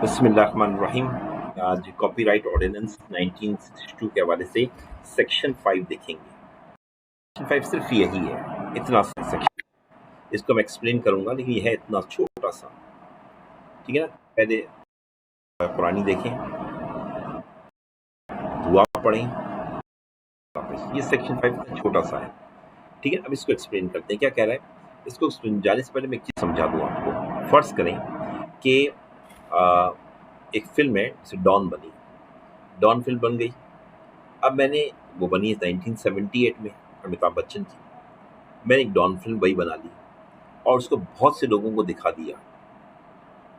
बिस्मिल्लाहिर्रहमानिर्रहीम। आज copyright ordinance 1962 के हवाले से सेक्शन 5 देखेंगे। सेक्शन 5 सिर्फ यही है, इतना सा सेक्शन। इसको मैं एक्सप्लेन करूंगा, लेकिन यह है इतना छोटा सा, ठीक है ना। पहले कुरानी देखें, दुआ पढ़ें, वापस। ये सेक्शन 5 छोटा सा है, ठीक है। अब इसको एक्सप्लेन करते हैं, क्या कह रहा है। इसको जाने से पहले मैं एक चीज़ समझा दूँ आपको। फर्ज करें कि एक फिल्म है, जैसे डॉन बनी, डॉन फिल्म बन गई। अब मैंने, वो बनी है 1978 में, अमिताभ बच्चन की। मैंने एक डॉन फिल्म वही बना ली और उसको बहुत से लोगों को दिखा दिया,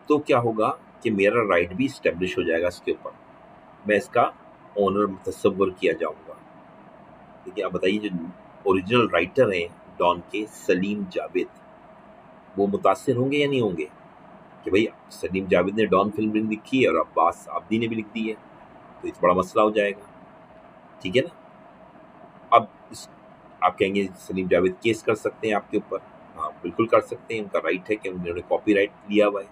तो क्या होगा कि मेरा राइट भी इस्टेब्लिश हो जाएगा इसके ऊपर। मैं इसका ओनर मुतसव्वर किया जाऊंगा। देखिए, आप बताइए, जो ओरिजिनल राइटर हैं डॉन के, सलीम जावेद, वो मुतासिर होंगे या नहीं होंगे कि भाई सलीम जावेद ने डॉन फिल्म लिखी है और अब्बास आब्दी ने भी लिख दी है, तो इस बड़ा मसला हो जाएगा, ठीक है ना। अब आप कहेंगे सलीम जावेद केस कर सकते हैं आपके ऊपर। हाँ, बिल्कुल कर सकते हैं, उनका राइट है कि उन्होंने कॉपीराइट लिया हुआ है,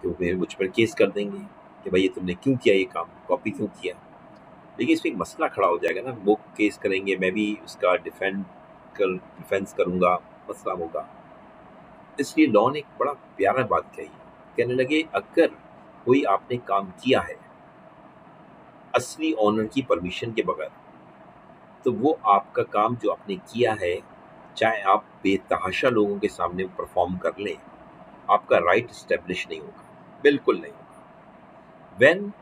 तो फिर मुझ पर केस कर देंगे कि भाई ये तुमने क्यों किया, ये काम कॉपी क्यों किया। लेकिन इसमें एक मसला खड़ा हो जाएगा ना, वो केस करेंगे, मैं भी उसका डिफेंस करूंगा, मसला होगा। इसलिए लॉ ने एक बड़ा प्यारा बात कही, कहने लगे अगर कोई आपने काम किया है असली ऑनर की परमिशन के बगैर, तो वो आपका काम जो आपने किया है, चाहे आप बेतहाशा लोगों के सामने परफॉर्म कर लें, आपका राइट स्टेब्लिश नहीं होगा, बिल्कुल नहीं होगा। When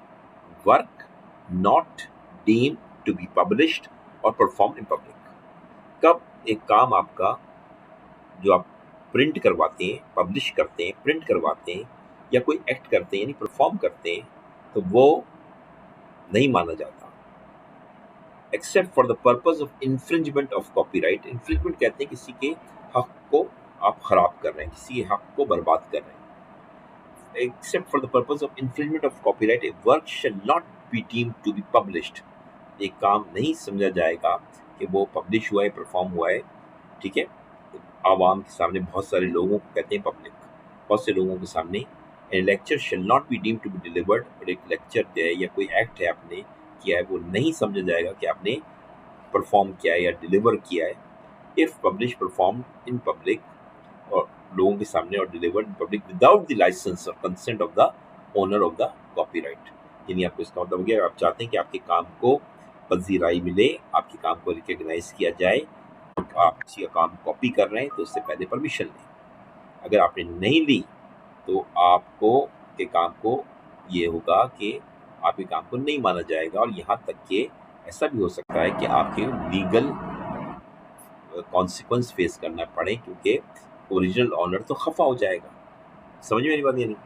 work not deemed to be published और परफॉर्म इन पब्लिक, कब एक काम आपका जो आप प्रिंट करवाते हैं, पब्लिश करते हैं, प्रिंट करवाते हैं, या कोई एक्ट करते हैं यानी परफॉर्म करते हैं, तो वो नहीं माना जाता, accept for the purpose of infringement of copyright. Infringement कहते हैं किसी के हक को आप खराब कर रहे हैं, किसी के हक को बर्बाद कर रहे हैं। Except for the purpose of infringement of copyright a work shall not be deemed to be published. एक काम नहीं समझा जाएगा कि वो पब्लिश हुआ है, परफॉर्म हुआ है, ठीक है, आवाम के सामने, बहुत सारे लोगों को कहते हैं पब्लिक, बहुत से लोगों के सामने। A lecture shall not be deemed to be delivered, और एक लेक्चर जो है या कोई एक्ट है आपने किया है, वो नहीं समझा जाएगा कि आपने परफॉर्म किया है या डिलीवर किया है, if publish perform in public, और लोगों के सामने, और delivered in public without the license और consent of the owner of the copyright. यानी आपको इसका मतलब हो गया, आप चाहते हैं कि आपके काम को पजीराई मिले, आपके काम को रिकग्नाइज किया जाए, आप किसी का काम कॉपी कर रहे हैं तो उससे पहले परमिशन लें। अगर आपने नहीं ली तो आपको के काम को ये होगा कि आपके काम को नहीं माना जाएगा, और यहाँ तक कि ऐसा भी हो सकता है कि आपके लीगल कॉन्सिक्वेंस फेस करना पड़े, क्योंकि ओरिजिनल ऑनर तो खफा हो जाएगा। समझ में मेरी बात? यानी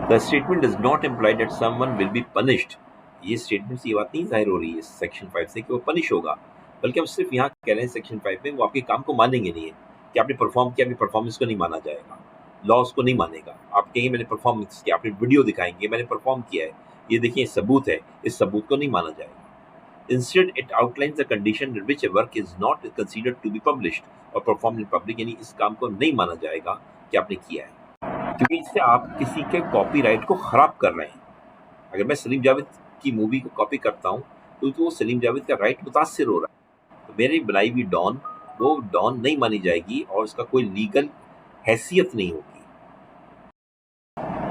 the statement does not imply that someone will be punished. ये स्टेटमेंट से ये बात नहीं जाहिर हो रही है सेक्शन 5 से कि वो पनिश होगा, बल्कि हम सिर्फ यहाँ कह रहे हैं सेक्शन 5 में वो आपके काम को मानेंगे नहीं है कि आपने परफॉर्म किया, अभी परफॉर्मेंस को नहीं माना जाएगा, लॉ उसको नहीं मानेगा। आप कहेंगे मैंने परफॉर्मेंस किया, आपने वीडियो दिखाएंगे मैंने परफॉर्म किया है, ये देखिए सबूत है, इस सबूत को नहीं माना जाएगा। Instead, it outlines the condition in which a work is not considered to be published or performed in public, यानी इस काम को नहीं माना जाएगा कि आपने किया है, क्योंकि इससे आप किसी के कॉपीराइट को खराब कर रहे हैं। अगर मैं सलीम जावेद की मूवी को कॉपी करता हूँ तो वो सलीम जावेद का राइट मुतासिर हो रहा है, तो मेरी बनाई हुई डॉन, वो डॉन नहीं मानी जाएगी और उसका कोई लीगल हैसियत नहीं होगी।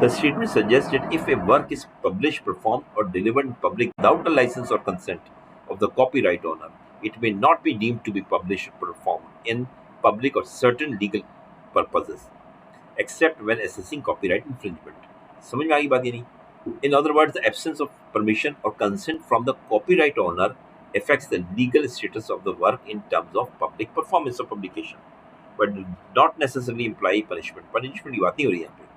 The statement suggests that if a work is published, performed, or delivered in public without a license or consent of the copyright owner, it may not be deemed to be published or performed in public or certain legal purposes, except when assessing copyright infringement. समझ में आ गई बात? ये नहीं? In other words, the absence of permission or consent from the copyright owner affects the legal status of the work in terms of public performance or publication, but does not necessarily imply punishment. Punishment की बात नहीं हो रही यहाँ पे।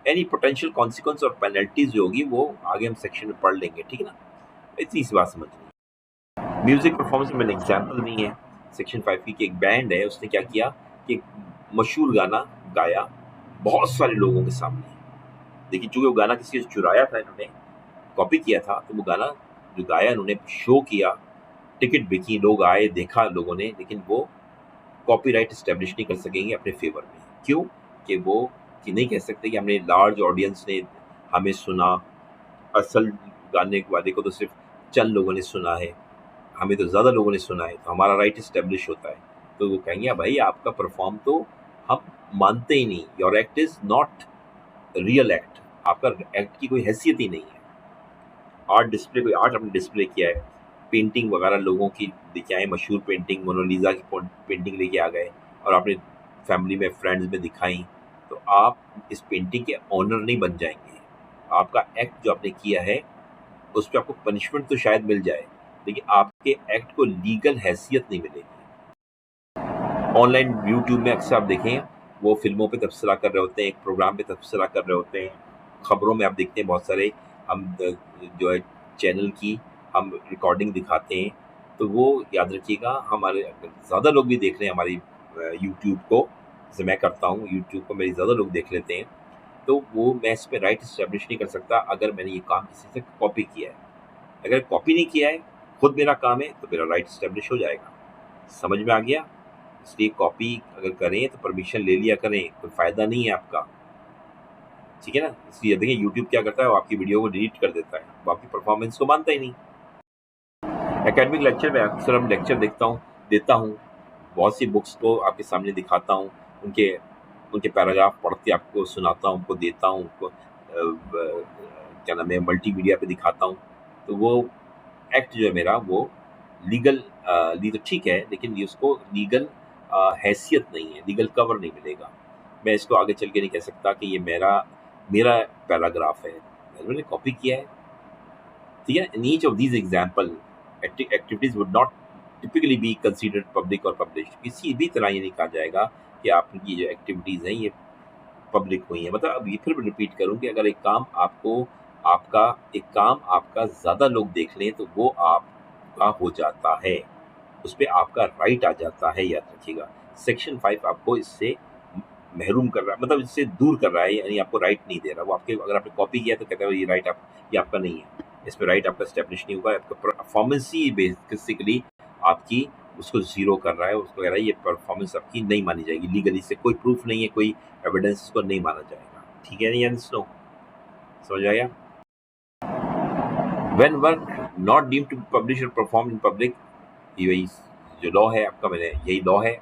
Any potential consequence और penalties जो होगी वो आगे हम सेक्शन में पढ़ लेंगे, ठीक है ना। इतनी सी बात समझ लीजिए। म्यूजिक परफॉर्मेंस में मैंने एग्जाम्पल दी है सेक्शन 5 की एक बैंड है, उसने क्या किया कि मशहूर गाना गाया बहुत सारे लोगों के सामने। देखिए, चूंकि वो गाना किसी से चुराया था, इन्होंने कॉपी किया था, तो वो गाना जो गाया इन्होंने शो किया, टिकट बिकी, लोग आए, देखा लोगों ने, लेकिन वो कॉपीराइट एस्टेब्लिश नहीं कर सकेंगे अपने फेवर में। क्यों? कि वो कि नहीं कह सकते कि हमने लार्ज ऑडियंस ने हमें सुना, असल गाने वाले को तो सिर्फ चंद लोगों ने सुना है, हमें तो ज़्यादा लोगों ने सुना है, तो हमारा राइट इस्टेब्लिश होता है। तो वो कहेंगे भाई आपका परफॉर्म तो हम मानते ही नहीं, your act is not real act, आपका एक्ट की कोई हैसियत ही नहीं है। आर्ट डिस्प्ले, कोई आर्ट आपने डिस्प्ले किया है, पेंटिंग वगैरह लोगों की लेके आए, मशहूर पेंटिंग मोनालिसा की पेंटिंग लेके आ गए और आपने फैमिली में फ्रेंड्स में दिखाई, तो आप इस पेंटिंग के ऑनर नहीं बन जाएंगे। आपका एक्ट जो आपने किया है उस पर आपको पनिशमेंट तो शायद मिल जाए, लेकिन आपके एक्ट को लीगल हैसियत नहीं मिलेगी। ऑनलाइन यूट्यूब में अक्सर आप देखें वो फिल्मों पे तबसरा कर रहे होते हैं, एक प्रोग्राम पे तबसरा कर रहे होते हैं, खबरों में आप देखते हैं बहुत सारे हम जो है चैनल की हम रिकॉर्डिंग दिखाते हैं, तो वो याद रखिएगा हमारे ज़्यादा लोग भी देख रहे हैं हमारी यूट्यूब को, जैसे मैं करता हूँ यूट्यूब को मेरी ज़्यादा लोग देख लेते हैं, तो वो मैं इस पर राइट इस्टेब्लिश नहीं कर सकता अगर मैंने ये काम किसी से कॉपी किया है। अगर कॉपी नहीं किया है, खुद मेरा काम है, तो मेरा राइट इस्टेब्लिश हो जाएगा। समझ में आ गया? इसलिए कॉपी अगर करें तो परमिशन ले लिया करें, कोई फ़ायदा नहीं है आपका, ठीक है ना? इसलिए देखिए यूट्यूब क्या करता है, वो आपकी वीडियो को डिलीट कर देता है, वो आपकी परफॉर्मेंस को मानता ही नहीं। एकेडमिक लेक्चर में अक्सर हम लेक्चर देता हूँ, बहुत सी बुक्स को आपके सामने दिखाता हूँ, उनके उनके पैराग्राफ पढ़ के आपको सुनाता हूँ, उनको देता हूँ, उनको क्या नाम है मल्टीमीडिया पे दिखाता हूँ, तो वो एक्ट जो है मेरा वो लीगल ली तो ठीक है, लेकिन ये उसको लीगल हैसियत नहीं है, लीगल कवर नहीं मिलेगा। मैं इसको आगे चल के नहीं कह सकता कि ये मेरा मेरा पैराग्राफ है, मैंने कॉपी किया है, ठीक है। In each of these example activities would not typically be considered public और पब्लिश्ड। किसी भी तरह ये नहीं कहा जाएगा कि आपकी जो एक्टिविटीज़ हैं ये पब्लिक हुई है। मतलब अब ये फिर रिपीट करूं कि अगर एक काम आपका ज़्यादा लोग देख लें तो वो आपका हो जाता है, उस पर आपका राइट आ जाता है, याद रखिएगा। सेक्शन 5 आपको इससे महरूम कर रहा है, मतलब इससे दूर कर रहा है, यानी आपको राइट नहीं दे रहा। वो आपके अगर आपने कॉपी किया तो कहता है ये राइट ये आपका नहीं है, इस पर राइट आपका स्टैब्लिश नहीं होगा। आपका परफॉर्मेंस ही बेसिकली आपकी उसको ज़ीरो कर रहा है, उसको कह रहा है ये परफॉर्मेंस आपकी नहीं मानी जाएगी लीगली, से कोई प्रूफ नहीं है, कोई एविडेंस इसको नहीं माना जाएगा, ठीक है नहीं यानी स्नो समझ आया। When work not deemed to publish और परफॉर्म इन पब्लिक, यही जो लॉ है आपका, मैंने यही लॉ है,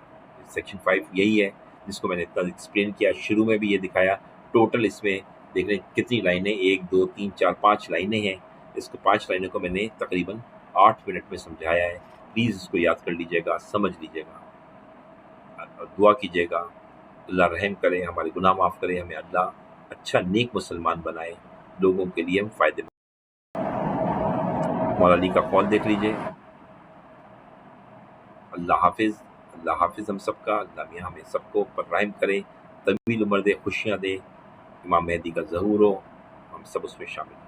सेक्शन 5 यही है जिसको मैंने इतना एक्सप्लेन किया, शुरू में भी ये दिखाया। टोटल इसमें देख रहे कितनी लाइनें, 1 2 3 4 5 लाइनें हैं। इसको 5 लाइनों को मैंने तकरीबन 8 मिनट में समझाया है। प्लीज़ इसको याद कर लीजिएगा, समझ लीजिएगा और दुआ कीजिएगा अल्लाह रहम करे, हमारे गुनाह माफ़ करे, हमें अल्लाह अच्छा नेक मुसलमान बनाए, लोगों के लिए हम फ़ायदे। मौला अली का कॉल देख लीजिए। अल्लाह हाफिज़, अल्लाह हाफिज़ हम सबका, अल्लाह मियाँ हमें सबको पर रहम करे, तवील उम्र दे, खुशियाँ दे, इमाम मेहदी का ज़हूर हो, हम सब उसमें शामिल।